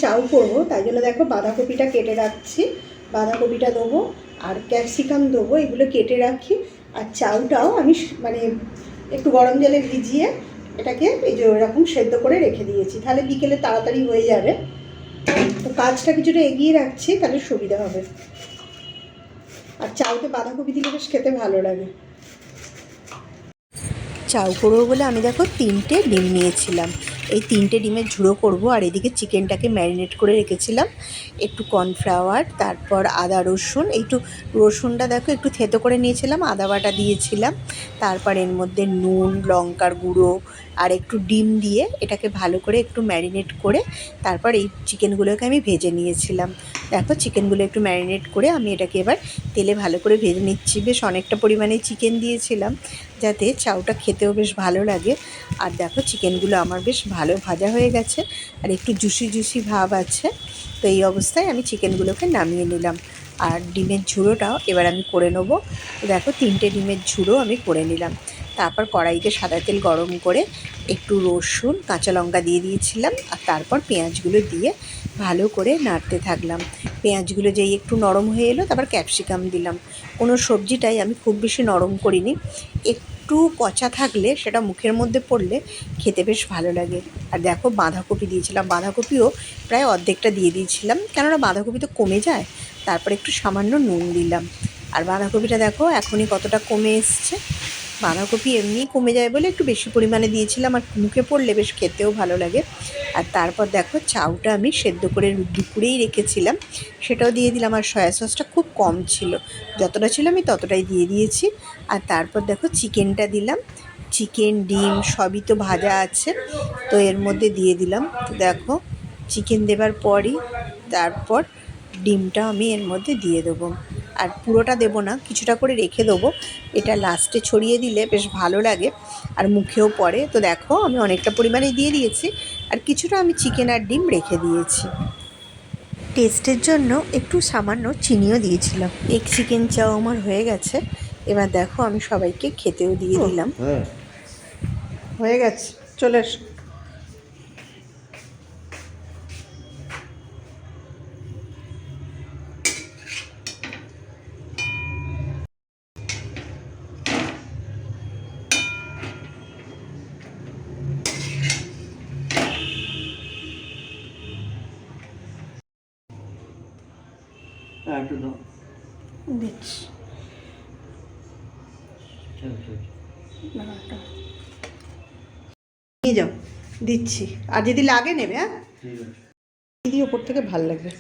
চাউ করবো, তাই জন্য দেখো বাঁধাকপিটা কেটে রাখছি। বাঁধাকপিটা দেবো আর ক্যাপসিকাম দেবো, এগুলো কেটে রাখি। আর চাউটাও আমি মানে একটু গরম জলে ভিজিয়ে এটাকে এই যে ওইরকম সেদ্ধ করে রেখে দিয়েছি, তাহলে বিকেলে তাড়াতাড়ি হয়ে যাবে। তো কাজটা কিছুটা এগিয়ে রাখছি, তাহলে সুবিধা হবে। আর চাউতে বাঁধাকপি দিলে বেশ খেতে ভালো লাগে। চাউ করবো বলে আমি দেখো 3টে ডিম নিয়েছিলাম। এই 3টে ডিমের ঝুড়ো করব। আর এদিকে চিকেনটাকে ম্যারিনেট করে রেখেছিলাম, একটু কর্নফ্লাওয়ার, তারপর আদা রসুন, একটু রসুনটা দেখো একটু থেতো করে নিয়েছিলাম, আদা বাটা দিয়েছিলাম, তারপর এর মধ্যে নুন, লঙ্কার গুঁড়ো আর একটু ডিম দিয়ে এটাকে ভালো করে একটু ম্যারিনেট করে তারপর এই চিকেনগুলোকে আমি ভেজে নিয়েছিলাম। দেখো চিকেনগুলো একটু ম্যারিনেট করে আমি এটাকে এবার তেলে ভালো করে ভেজে নিচ্ছি। বেশ অনেকটা পরিমাণে চিকেন দিয়েছিলাম যাতে চাউটা খেতেও বেশ ভালো লাগে। আর দেখো চিকেনগুলো আমার বেশ ভালো ভাজা হয়ে গেছে আর একটু জুসি জুসি ভাব আছে। তো এই অবস্থায় আমি চিকেনগুলোকে নামিয়ে নিলাম। আর ডিমের ঝুড়োটাও এবার আমি করে নেবো। তো দেখো 3টে ডিমের ঝুড়ো আমি করে নিলাম। তারপর কড়াইতে সাদা তেল গরম করে একটু রসুন, কাঁচা লঙ্কা দিয়ে দিয়েছিলাম, আর তারপর পেঁয়াজগুলো দিয়ে ভালো করে নাড়তে থাকলাম। পেঁয়াজগুলো যেই একটু নরম হয়ে এলো তারপর ক্যাপসিকাম দিলাম। কোনো সবজিটাই আমি খুব বেশি নরম করিনি, একটু কচা থাকলে সেটা মুখের মধ্যে পড়লে খেতে বেশ ভালো লাগে। আর দেখো বাঁধাকপি দিয়েছিলাম, বাঁধাকপিও প্রায় অর্ধেকটা দিয়ে দিয়েছিলাম, কেননা বাঁধাকপি তো কমে যায়। তারপর একটু সামান্য নুন দিলাম। আর বাঁধাকপিটা দেখো এখনই কতটা কমে এসছে। বাঁধাকপি এমনিই কমে যায় বলে একটু বেশি পরিমাণে দিয়েছিলাম, আর মুখে পড়লে বেশ খেতেও ভালো লাগে। আর তারপর দেখো চাউটা আমি সেদ্ধ করে দুপুরেই রেখেছিলাম, সেটাও দিয়ে দিলাম। আর সয়া সসটা খুব কম ছিল, যতটা ছিল আমি ততটাই দিয়ে দিয়েছি। আর তারপর দেখো চিকেনটা দিলাম, চিকেন ডিম সবই তো ভাজা আছে, তো এর মধ্যে দিয়ে দিলাম। তো দেখো চিকেন দেবার পরই তারপর ডিমটা আমি এর মধ্যে দিয়ে দেবো। আর পুরোটা দেবো না, কিছুটা করে রেখে দেবো, এটা লাস্টে ছড়িয়ে দিলে বেশ ভালো লাগে আর মুখেও পড়ে। তো দেখো আমি অনেকটা পরিমাণে দিয়ে দিয়েছি, আর কিছুটা আমি চিকেন আর ডিম রেখে দিয়েছি। টেস্টের জন্য একটু সামান্য চিনিও দিয়েছিলাম। এগ চিকেন চাও আমার হয়ে গেছে। এবার দেখো আমি সবাইকে খেতেও দিয়ে দিলাম। হয়ে গেছে, চলে এসো। দিচ্ছি, নিয়ে যাও, দিচ্ছি। আর যদি লাগে নেবে। হ্যাঁ দিদি ওপর থেকে ভাল লাগবে।